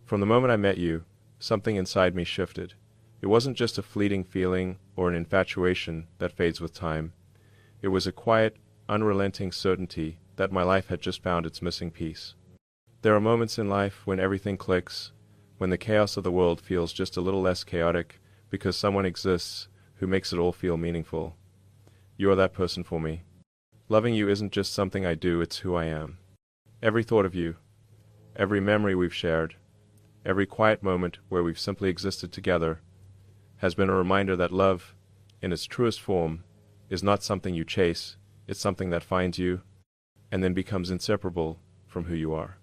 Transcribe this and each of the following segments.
From the moment I met you, something inside me shifted. It wasn't just a fleeting feeling or an infatuation that fades with time. It was a quiet, unrelenting certainty that my life had just found its missing piece. There are moments in life when everything clicks, when the chaos of the world feels just a little less chaotic because someone exists who makes it all feel meaningful. You are that person for me. Loving you isn't just something I do, it's who I am. Every thought of you, every memory we've shared, every quiet moment where we've simply existed together, has been a reminder that love, in its truest form, is not something you chase, it's something that finds you, and then becomes inseparable from who you are.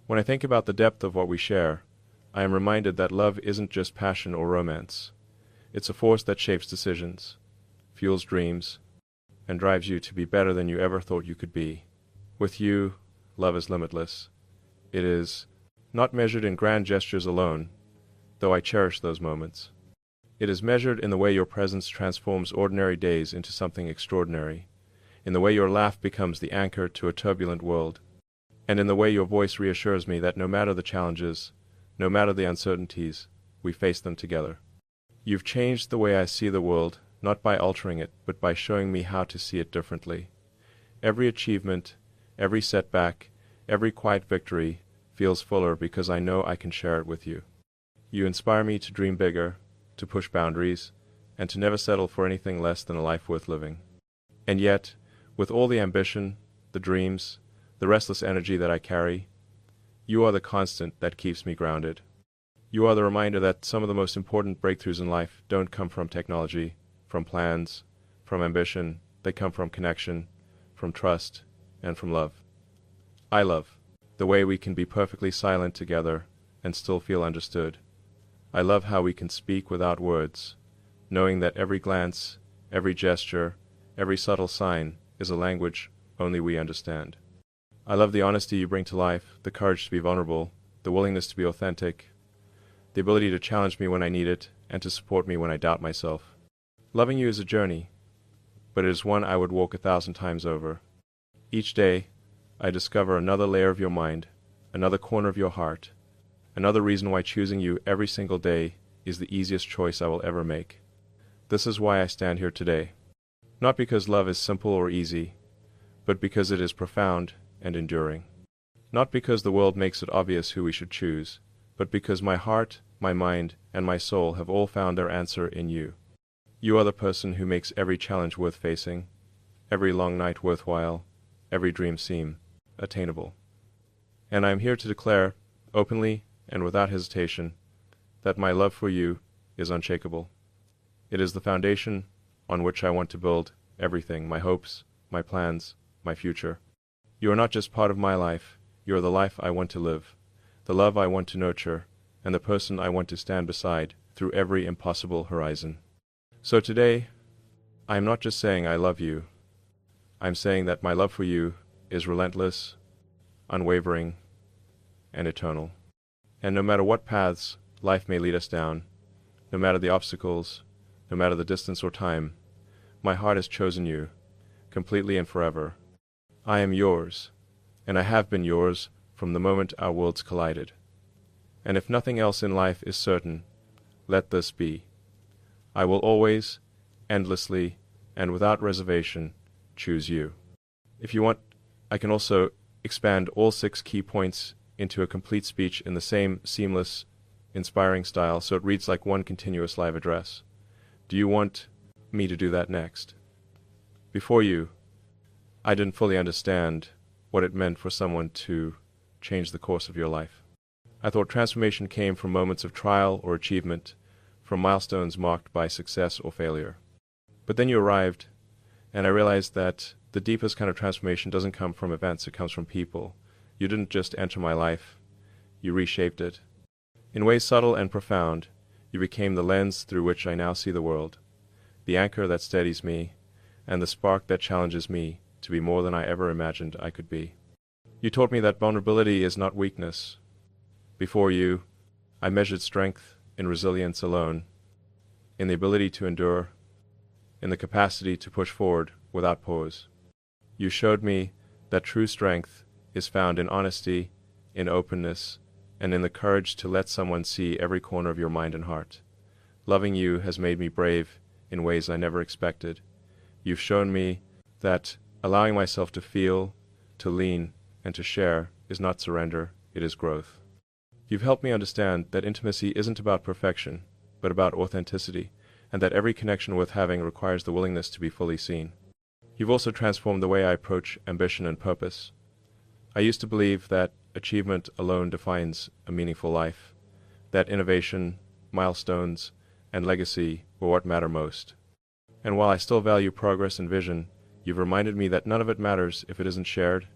When I think about the depth of what we share, I am reminded that love isn't just passion or romance. It's a force that shapes decisions, fuels dreams, and drives you to be better than you ever thought you could be. With you, love is limitless. It is not measured in grand gestures alone, though I cherish those moments. It is measured in the way your presence transforms ordinary days into something extraordinary, in the way your laugh becomes the anchor to a turbulent world, and in the way your voice reassures me that no matter the challenges, no matter the uncertainties, we face them together. You've changed the way I see the world, not by altering it, but by showing me how to see it differently. Every achievement, every setback, every quiet victory feels fuller because I know I can share it with you. You inspire me to dream bigger, to push boundaries, and to never settle for anything less than a life worth living. And yet, with all the ambition, the dreams, the restless energy that I carry, you are the constant that keeps me grounded. You are the reminder that some of the most important breakthroughs in life don't come from technology, from plans, from ambition. They come from connection, from trust, and from love. I love the way we can be perfectly silent together and still feel understood. I love how we can speak without words, knowing that every glance, every gesture, every subtle sign is a language only we understand. I love the honesty you bring to life, the courage to be vulnerable, the willingness to be authentic, the ability to challenge me when I need it, and to support me when I doubt myself. Loving you is a journey, but it is one I would walk 1,000 times over. Each day, I discover another layer of your mind, another corner of your heart, another reason why choosing you every single day is the easiest choice I will ever make. This is why I stand here today. Not because love is simple or easy, but because it is profound and enduring. Not because the world makes it obvious who we should choose, but because my heart, my mind, and my soul have all found their answer in you. You are the person who makes every challenge worth facing, every long night worthwhile, every dream seem attainable. And I am here to declare, openly and without hesitation, that my love for you is unshakable. It is the foundation on which I want to build everything, my hopes, my plans, my future. You are not just part of my life, you are the life I want to live, the love I want to nurture, and the person I want to stand beside through every impossible horizon. So today, I am not just saying I love you, I'm saying that my love for you is relentless, unwavering, and eternal. And no matter what paths life may lead us down, no matter the obstacles, no matter the distance or time, my heart has chosen you, completely and forever. I am yours, and I have been yours from the moment our worlds collided. And if nothing else in life is certain, let this be. I will always, endlessly, and without reservation, choose you. If you want, I can also expand all 6 key points into a complete speech in the same seamless, inspiring style so it reads like one continuous live address. Do you want me to do that next? Before you, I didn't fully understand what it meant for someone to change the course of your life. I thought transformation came from moments of trial or achievement, from milestones marked by success or failure. But then you arrived, and I realized that the deepest kind of transformation doesn't come from events, it comes from people. You didn't just enter my life, you reshaped it. In ways subtle and profound, you became the lens through which I now see the world, the anchor that steadies me, and the spark that challenges me to be more than I ever imagined I could be. You taught me that vulnerability is not weakness. Before you, I measured strength in resilience alone, in the ability to endure, in the capacity to push forward without pause. You showed me that true strength is found in honesty, in openness, and in the courage to let someone see every corner of your mind and heart. Loving you has made me brave in ways I never expected. You've shown me that allowing myself to feel, to lean, and to share is not surrender, it is growth. You've helped me understand that intimacy isn't about perfection, but about authenticity, and that every connection worth having requires the willingness to be fully seen. You've also transformed the way I approach ambition and purpose. I used to believe that achievement alone defines a meaningful life, that innovation, milestones, and legacy were what matter most. And while I still value progress and vision, you've reminded me that none of it matters if it isn't shared,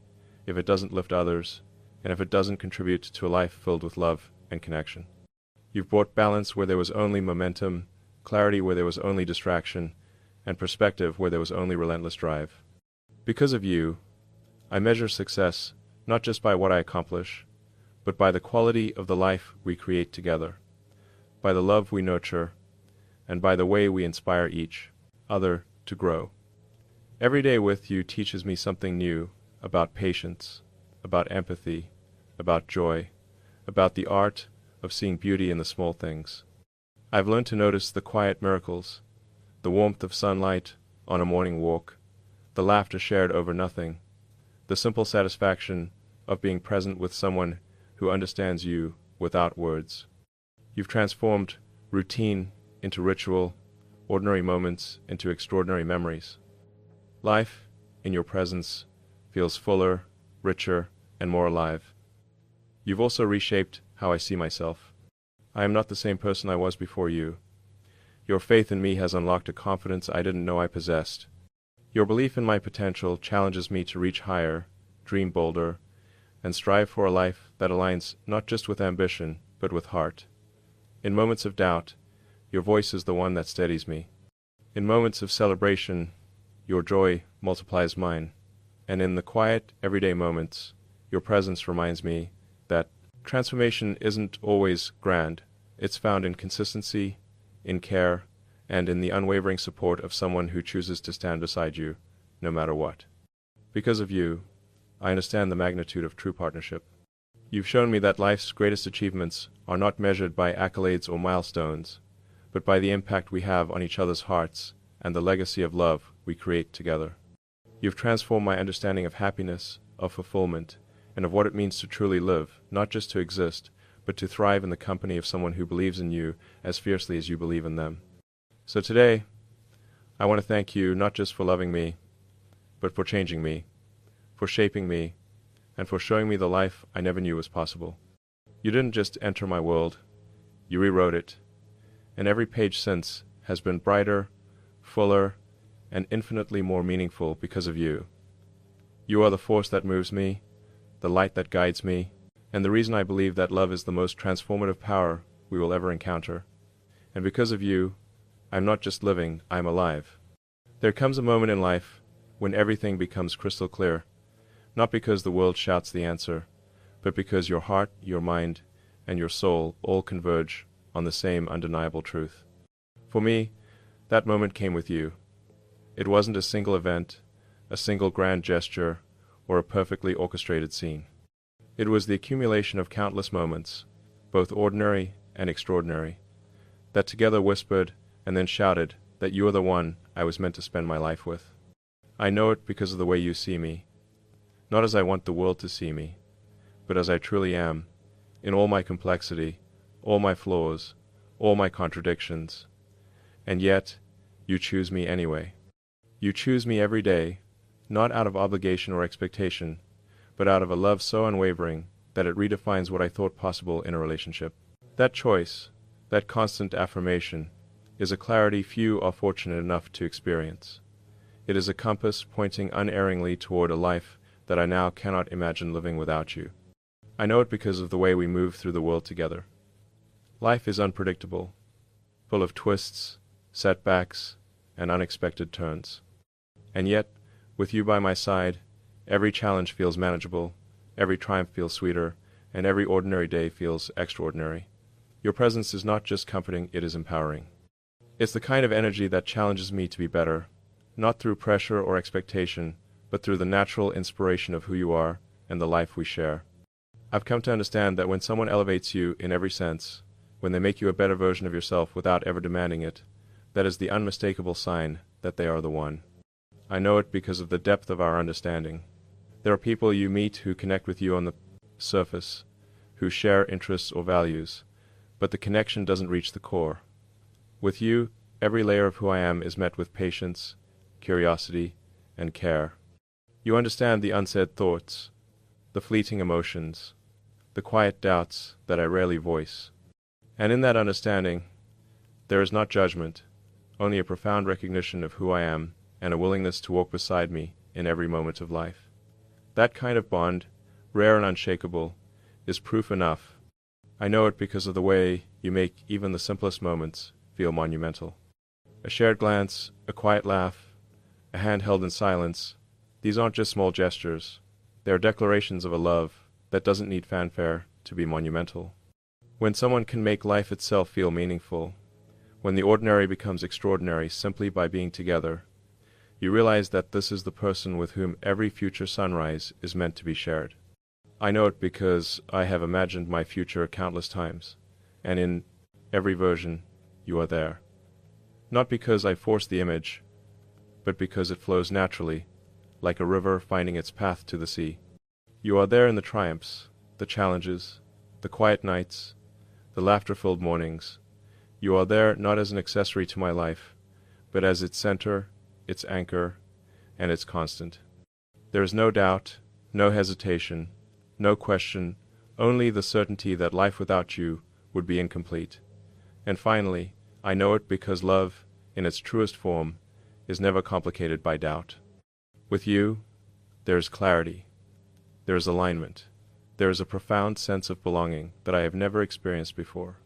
if it doesn't lift others, and if it doesn't contribute to a life filled with love and connection. You've brought balance where there was only momentum, clarity where there was only distraction, and perspective where there was only relentless drive. Because of you, I measure success not just by what I accomplish, but by the quality of the life we create together, by the love we nurture, and by the way we inspire each other to grow. Every day with you teaches me something new about patience, about empathy, about joy, about the art of seeing beauty in the small things. I've learned to notice the quiet miracles, the warmth of sunlight on a morning walk, the laughter shared over nothing, the simple satisfaction of being present with someone who understands you without words. You've transformed routine into ritual, ordinary moments into extraordinary memories. Life, in your presence, feels fuller, richer, and more alive. You've also reshaped how I see myself. I am not the same person I was before you. Your faith in me has unlocked a confidence I didn't know I possessed. Your belief in my potential challenges me to reach higher, dream bolder, and strive for a life that aligns not just with ambition, but with heart. In moments of doubt, your voice is the one that steadies me. In moments of celebration, your joy multiplies mine. And in the quiet, everyday moments, your presence reminds me that transformation isn't always grand. It's found in consistency, in care, and in the unwavering support of someone who chooses to stand beside you, no matter what. Because of you, I understand the magnitude of true partnership. You've shown me that life's greatest achievements are not measured by accolades or milestones, but by the impact we have on each other's hearts and the legacy of love we create together. You've transformed my understanding of happiness, of fulfillment, and of what it means to truly live, not just to exist, but to thrive in the company of someone who believes in you as fiercely as you believe in them. So today, I want to thank you not just for loving me, but for changing me, for shaping me, and for showing me the life I never knew was possible. You didn't just enter my world, you rewrote it, and every page since has been brighter, fuller, and infinitely more meaningful because of you. You are the force that moves me, the light that guides me, and the reason I believe that love is the most transformative power we will ever encounter. And because of you, I'm not just living, I'm alive. There comes a moment in life when everything becomes crystal clear, not because the world shouts the answer, but because your heart, your mind, and your soul all converge on the same undeniable truth. For me, that moment came with you. It wasn't a single event, a single grand gesture, or a perfectly orchestrated scene. It was the accumulation of countless moments, both ordinary and extraordinary, that together whispered and then shouted that you are the one I was meant to spend my life with. I know it because of the way you see me, not as I want the world to see me, but as I truly am, in all my complexity, all my flaws, all my contradictions. And yet, you choose me anyway. You choose me every day, not out of obligation or expectation, but out of a love so unwavering that it redefines what I thought possible in a relationship. That choice, that constant affirmation, is a clarity few are fortunate enough to experience. It is a compass pointing unerringly toward a life that I now cannot imagine living without you. I know it because of the way we move through the world together. Life is unpredictable, full of twists, setbacks, and unexpected turns. And yet, with you by my side, every challenge feels manageable, every triumph feels sweeter, and every ordinary day feels extraordinary. Your presence is not just comforting, it is empowering. It's the kind of energy that challenges me to be better, not through pressure or expectation, but through the natural inspiration of who you are and the life we share. I've come to understand that when someone elevates you in every sense, when they make you a better version of yourself without ever demanding it, that is the unmistakable sign that they are the one. I know it because of the depth of our understanding. There are people you meet who connect with you on the surface, who share interests or values, but the connection doesn't reach the core. With you, every layer of who I am is met with patience, curiosity, and care. You understand the unsaid thoughts, the fleeting emotions, the quiet doubts that I rarely voice. And in that understanding, there is not judgment, only a profound recognition of who I am and a willingness to walk beside me in every moment of life. That kind of bond, rare and unshakable, is proof enough. I know it because of the way you make even the simplest moments feel monumental. A shared glance, a quiet laugh, a hand held in silence, these aren't just small gestures. They are declarations of a love that doesn't need fanfare to be monumental. When someone can make life itself feel meaningful, when the ordinary becomes extraordinary simply by being together, you realize that this is the person with whom every future sunrise is meant to be shared. I know it because I have imagined my future countless times, and in every version, you are there. Not because I force the image, but because it flows naturally, like a river finding its path to the sea. You are there in the triumphs, the challenges, the quiet nights, the laughter-filled mornings. You are there not as an accessory to my life, but as its center, its anchor, and its constant. There is no doubt, no hesitation, no question, only the certainty that life without you would be incomplete. And finally, I know it because love, in its truest form, is never complicated by doubt. With you, there is clarity, there is alignment, there is a profound sense of belonging that I have never experienced before.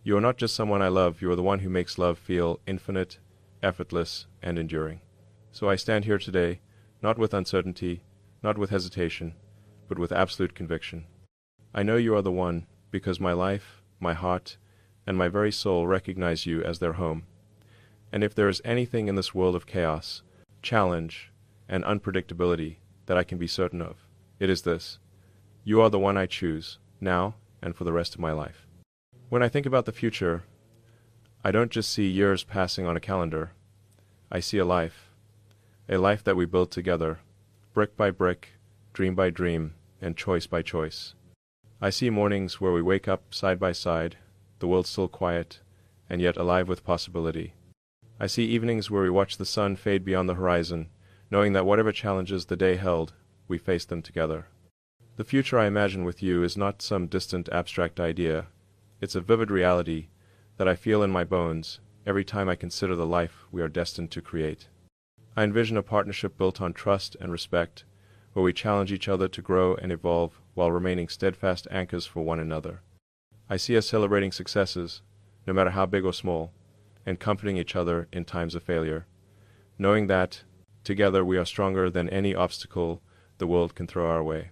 You are not just someone I love, you are the one who makes love feel infinite, effortless, and enduring. So I stand here today, not with uncertainty, not with hesitation, but with absolute conviction. I know you are the one because my life, my heart, and my very soul recognize you as their home. And if there is anything in this world of chaos, challenge, and unpredictability that I can be certain of, it is this. You are the one I choose, now and for the rest of my life. When I think about the future, I don't just see years passing on a calendar. I see a life that we build together, brick by brick, dream by dream, and choice by choice. I see mornings where we wake up side by side, the world still quiet, and yet alive with possibility. I see evenings where we watch the sun fade beyond the horizon, knowing that whatever challenges the day held, we face them together. The future I imagine with you is not some distant abstract idea. It's a vivid reality that I feel in my bones every time I consider the life we are destined to create. I envision a partnership built on trust and respect, where we challenge each other to grow and evolve while remaining steadfast anchors for one another. I see us celebrating successes, no matter how big or small, and comforting each other in times of failure, knowing that, together, we are stronger than any obstacle the world can throw our way.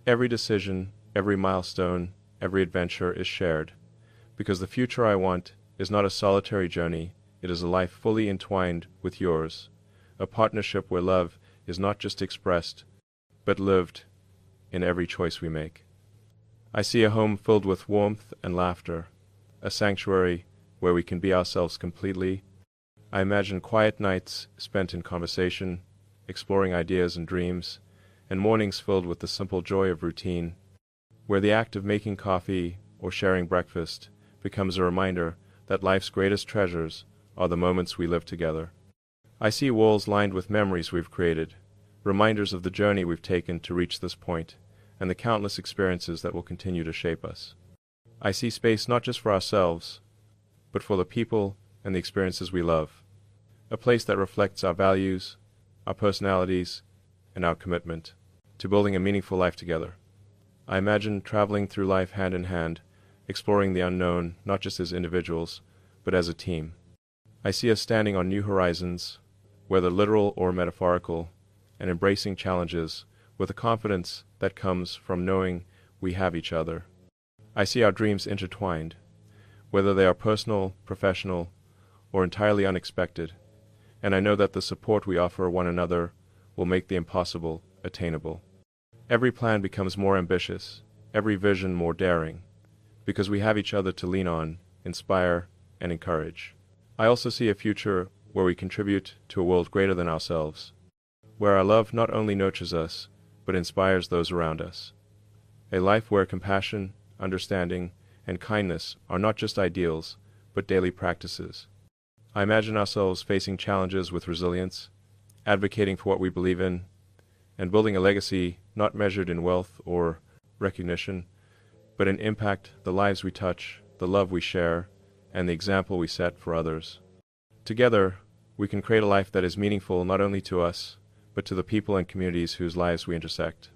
Every decision, every milestone, every adventure is shared, because the future I want is not a solitary journey, it is a life fully entwined with yours, a partnership where love is not just expressed, but lived in every choice we make. I see a home filled with warmth and laughter, a sanctuary where we can be ourselves completely. I imagine quiet nights spent in conversation, exploring ideas and dreams, and mornings filled with the simple joy of routine, where the act of making coffee or sharing breakfast becomes a reminder that life's greatest treasures are the moments we live together. I see walls lined with memories we've created, reminders of the journey we've taken to reach this point, and the countless experiences that will continue to shape us. I see space not just for ourselves, but for the people and the experiences we love, a place that reflects our values, our personalities, and our commitment to building a meaningful life together. I imagine traveling through life hand in hand, exploring the unknown not just as individuals, but as a team. I see us standing on new horizons, whether literal or metaphorical, and embracing challenges with a confidence that comes from knowing we have each other. I see our dreams intertwined, whether they are personal, professional, or entirely unexpected, and I know that the support we offer one another will make the impossible attainable. Every plan becomes more ambitious, every vision more daring, because we have each other to lean on, inspire, and encourage. I also see a future where we contribute to a world greater than ourselves, where our love not only nurtures us, but inspires those around us. A life where compassion, understanding, and kindness are not just ideals, but daily practices. I imagine ourselves facing challenges with resilience, advocating for what we believe in, and building a legacy not measured in wealth or recognition, but in impact, the lives we touch, the love we share, and the example we set for others. Together, we can create a life that is meaningful not only to us, but to the people and communities whose lives we intersect.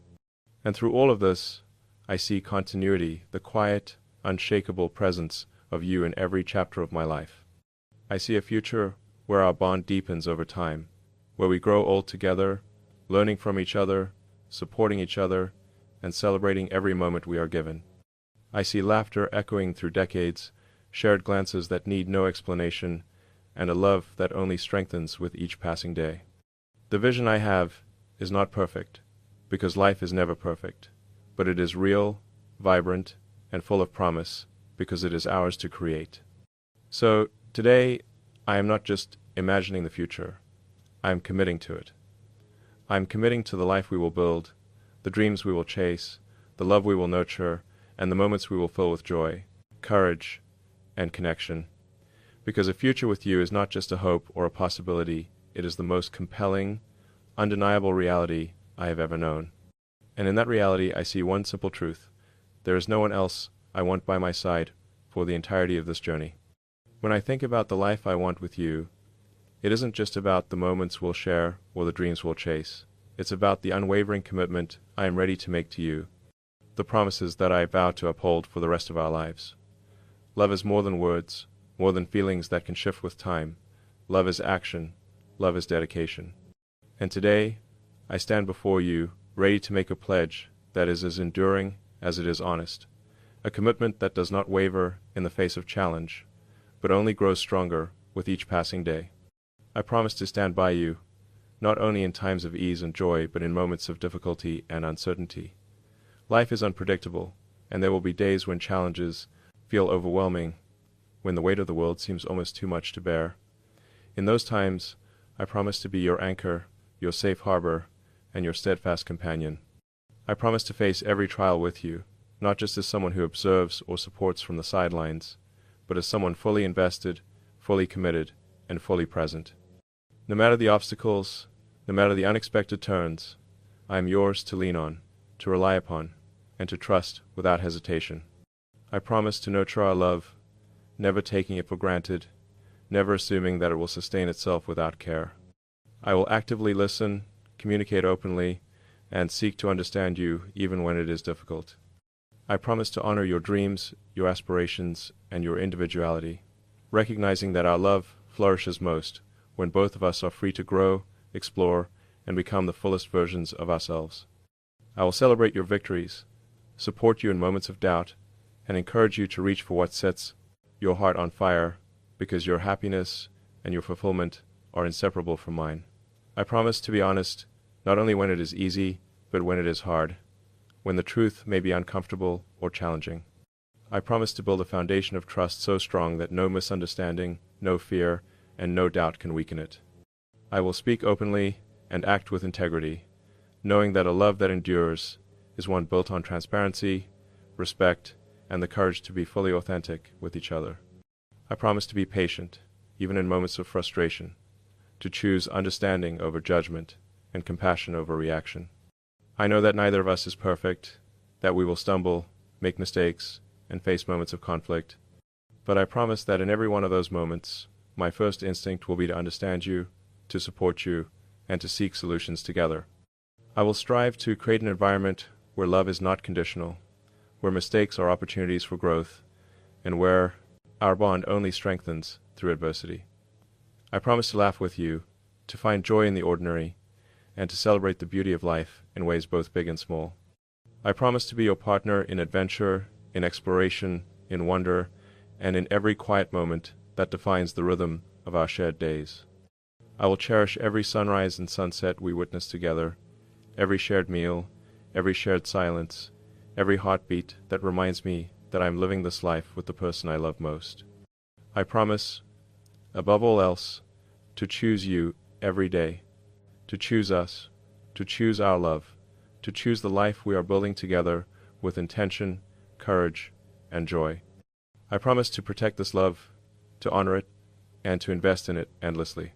And through all of this, I see continuity, the quiet, unshakable presence of you in every chapter of my life. I see a future where our bond deepens over time, where we grow old together, learning from each other, supporting each other, and celebrating every moment we are given. I see laughter echoing through decades, shared glances that need no explanation, and a love that only strengthens with each passing day. The vision I have is not perfect, because life is never perfect, but it is real, vibrant, and full of promise, because it is ours to create. So, today, I am not just imagining the future, I am committing to it. I am committing to the life we will build, the dreams we will chase, the love we will nurture, and the moments we will fill with joy, courage, and connection. Because a future with you is not just a hope or a possibility, it is the most compelling, undeniable reality I have ever known. And in that reality I see one simple truth: there is no one else I want by my side for the entirety of this journey. When I think about the life I want with you, it isn't just about the moments we'll share or the dreams we'll chase. It's about the unwavering commitment I am ready to make to you, the promises that I vow to uphold for the rest of our lives. Love is more than words, more than feelings that can shift with time. Love is action. Love is dedication. And today, I stand before you, ready to make a pledge that is as enduring as it is honest, a commitment that does not waver in the face of challenge, but only grows stronger with each passing day. I promise to stand by you, not only in times of ease and joy, but in moments of difficulty and uncertainty. Life is unpredictable, and there will be days when challenges feel overwhelming, when the weight of the world seems almost too much to bear. In those times, I promise to be your anchor, your safe harbor, and your steadfast companion. I promise to face every trial with you, not just as someone who observes or supports from the sidelines, but as someone fully invested, fully committed, and fully present. No matter the obstacles, no matter the unexpected turns, I am yours to lean on, to rely upon, and to trust without hesitation. I promise to nurture our love, never taking it for granted, never assuming that it will sustain itself without care. I will actively listen, communicate openly, and seek to understand you even when it is difficult. I promise to honor your dreams, your aspirations, and your individuality, recognizing that our love flourishes most when both of us are free to grow, explore, and become the fullest versions of ourselves. I will celebrate your victories, support you in moments of doubt, and encourage you to reach for what sets your heart on fire, because your happiness and your fulfillment are inseparable from mine. I promise to be honest, not only when it is easy, but when it is hard, when the truth may be uncomfortable or challenging. I promise to build a foundation of trust so strong that no misunderstanding, no fear, and no doubt can weaken it. I will speak openly and act with integrity, knowing that a love that endures is one built on transparency, respect, and the courage to be fully authentic with each other. I promise to be patient, even in moments of frustration, to choose understanding over judgment and compassion over reaction. I know that neither of us is perfect, that we will stumble, make mistakes, and face moments of conflict, but I promise that in every one of those moments, my first instinct will be to understand you, to support you, and to seek solutions together. I will strive to create an environment where love is not conditional, where mistakes are opportunities for growth, and where our bond only strengthens through adversity. I promise to laugh with you, to find joy in the ordinary, and to celebrate the beauty of life in ways both big and small. I promise to be your partner in adventure, in exploration, in wonder, and in every quiet moment that defines the rhythm of our shared days. I will cherish every sunrise and sunset we witness together, every shared meal, every shared silence, every heartbeat that reminds me that I'm living this life with the person I love most. I promise, above all else, to choose you every day, to choose us, to choose our love, to choose the life we are building together with intention, courage, and joy. I promise to protect this love, to honor it, and to invest in it endlessly.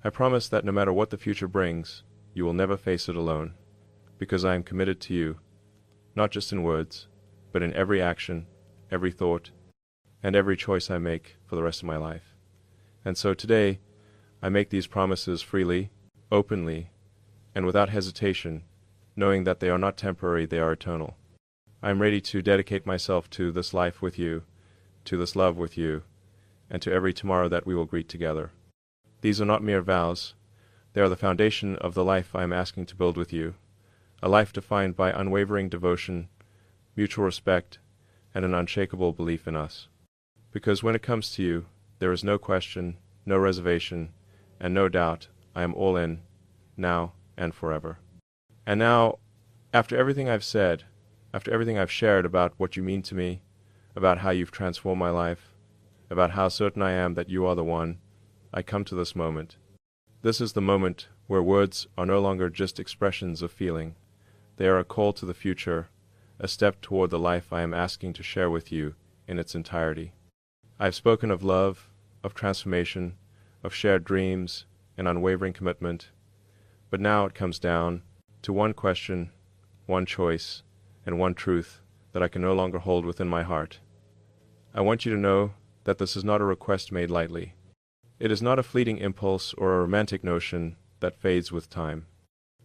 I promise that no matter what the future brings, you will never face it alone, because I am committed to you, not just in words, but in every action, every thought, and every choice I make for the rest of my life. And so today, I make these promises freely, openly, and without hesitation, knowing that they are not temporary, they are eternal. I am ready to dedicate myself to this life with you, to this love with you, and to every tomorrow that we will greet together. These are not mere vows. They are the foundation of the life I am asking to build with you, a life defined by unwavering devotion, mutual respect, and an unshakable belief in us. Because when it comes to you, there is no question, no reservation, and no doubt I am all in, now and forever. And now, after everything I've said, after everything I've shared about what you mean to me, about how you've transformed my life, about how certain I am that you are the one, I come to this moment. This is the moment where words are no longer just expressions of feeling. They are a call to the future, a step toward the life I am asking to share with you in its entirety. I have spoken of love, of transformation, of shared dreams, and unwavering commitment, but now it comes down to one question, one choice, and one truth that I can no longer hold within my heart. I want you to know that this is not a request made lightly. It is not a fleeting impulse or a romantic notion that fades with time.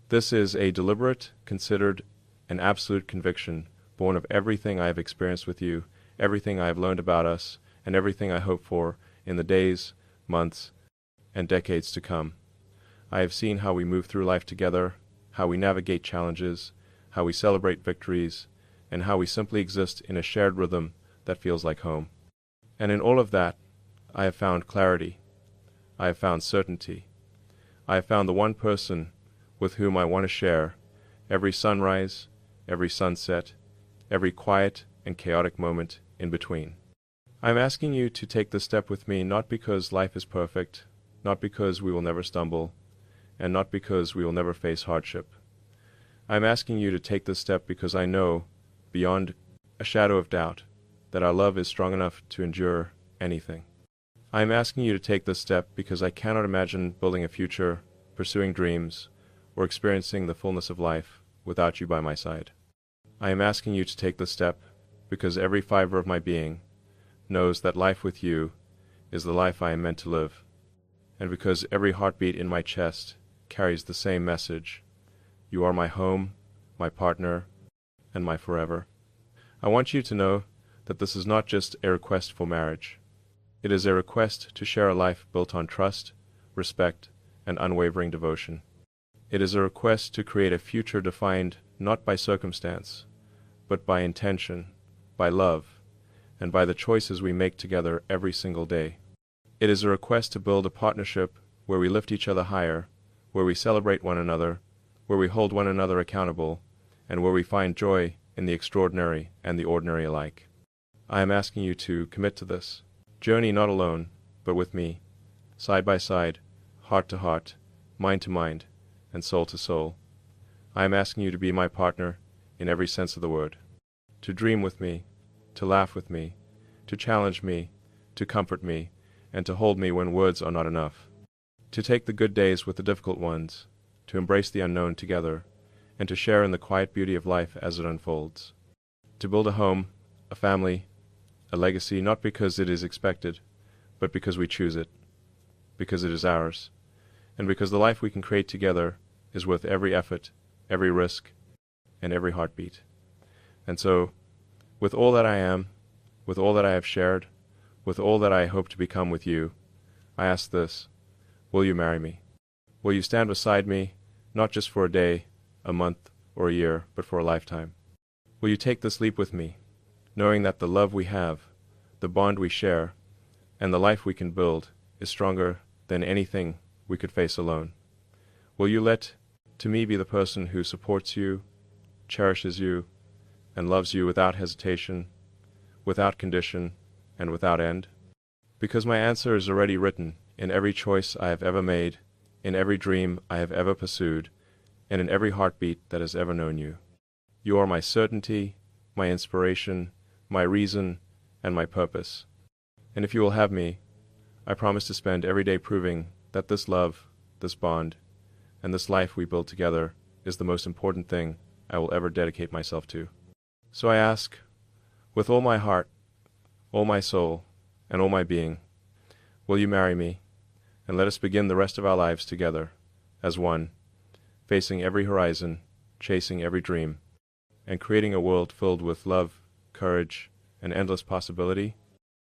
This is a deliberate, considered, and absolute conviction born of everything I have experienced with you, everything I have learned about us, and everything I hope for in the days, months, and decades to come. I have seen how we move through life together, how we navigate challenges, how we celebrate victories, and how we simply exist in a shared rhythm that feels like home. And in all of that, I have found clarity. I have found certainty. I have found the one person with whom I want to share every sunrise, every sunset, every quiet and chaotic moment in between. I am asking you to take this step with me not because life is perfect, not because we will never stumble, and not because we will never face hardship. I am asking you to take this step because I know, beyond a shadow of doubt, that our love is strong enough to endure anything. I am asking you to take this step because I cannot imagine building a future, pursuing dreams, or experiencing the fullness of life without you by my side. I am asking you to take this step because every fiber of my being knows that life with you is the life I am meant to live, and because every heartbeat in my chest carries the same message: you are my home, my partner, and my forever. I want you to know that this is not just a request for marriage. It is a request to share a life built on trust, respect, and unwavering devotion. It is a request to create a future defined not by circumstance, but by intention, by love, and by the choices we make together every single day. It is a request to build a partnership where we lift each other higher, where we celebrate one another, where we hold one another accountable, and where we find joy in the extraordinary and the ordinary alike. I am asking you to commit to this. Journey not alone, but with me, side by side, heart to heart, mind to mind, and soul to soul. I am asking you to be my partner in every sense of the word, to dream with me, to laugh with me, to challenge me, to comfort me, and to hold me when words are not enough, to take the good days with the difficult ones, to embrace the unknown together, and to share in the quiet beauty of life as it unfolds, to build a home, a family, a legacy, not because it is expected, but because we choose it, because it is ours, and because the life we can create together is worth every effort, every risk, and every heartbeat. And so, with all that I am, with all that I have shared, with all that I hope to become with you, I ask this: will you marry me? Will you stand beside me, not just for a day, a month, or a year, but for a lifetime? Will you take this leap with me, knowing that the love we have, the bond we share, and the life we can build is stronger than anything we could face alone? Will you let to me be the person who supports you, cherishes you, and loves you without hesitation, without condition, and without end? Because my answer is already written in every choice I have ever made, in every dream I have ever pursued, and in every heartbeat that has ever known you. You are my certainty, my inspiration, my reason, and my purpose. And if you will have me, I promise to spend every day proving that this love, this bond, and this life we build together is the most important thing I will ever dedicate myself to. So I ask, with all my heart, all my soul, and all my being, will you marry me, and let us begin the rest of our lives together, as one, facing every horizon, chasing every dream, and creating a world filled with love, courage, and endless possibility?